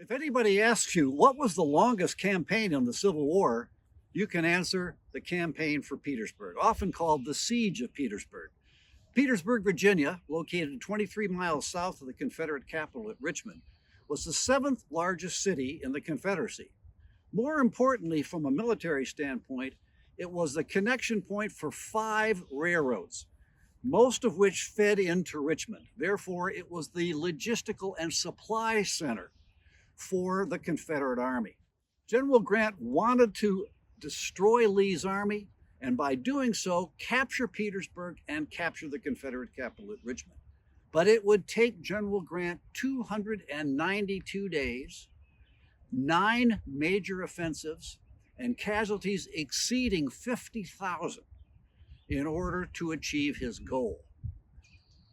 If anybody asks you what was the longest campaign in the Civil War, you can answer the campaign for Petersburg, often called the Siege of Petersburg. Petersburg, Virginia, located 23 miles south of the Confederate capital at Richmond, was the seventh largest city in the Confederacy. More importantly, from a military standpoint, it was the connection point for 5 railroads, most of which fed into Richmond. Therefore, it was the logistical and supply center for the Confederate Army. General Grant wanted to destroy Lee's army, and by doing so, capture Petersburg and capture the Confederate capital at Richmond. But it would take General Grant 292 days, 9 major offensives, and casualties exceeding 50,000 in order to achieve his goal.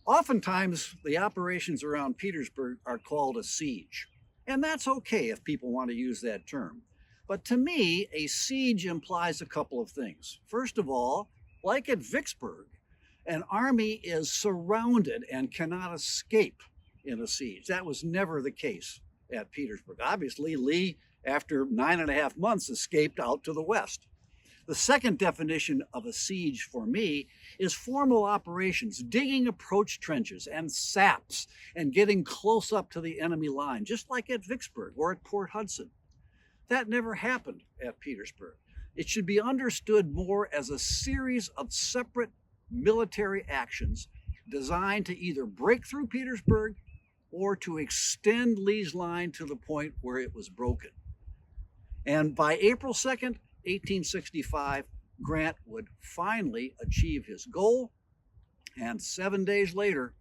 Oftentimes, the operations around Petersburg are called a siege, and that's okay if people want to use that term. But to me, a siege implies a couple of things. First of all, like at Vicksburg, an army is surrounded and cannot escape in a siege. That was never the case at Petersburg. Obviously, Lee, after 9.5 months, escaped out to the west. The second definition of a siege for me is formal operations, digging approach trenches and saps and getting close up to the enemy line, just like at Vicksburg or at Port Hudson. That never happened at Petersburg. It should be understood more as a series of separate military actions designed to either break through Petersburg or to extend Lee's line to the point where it was broken. And by April 2nd, 1865, Grant would finally achieve his goal, and 7 days later,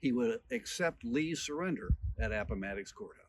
he would accept Lee's surrender at Appomattox Courthouse.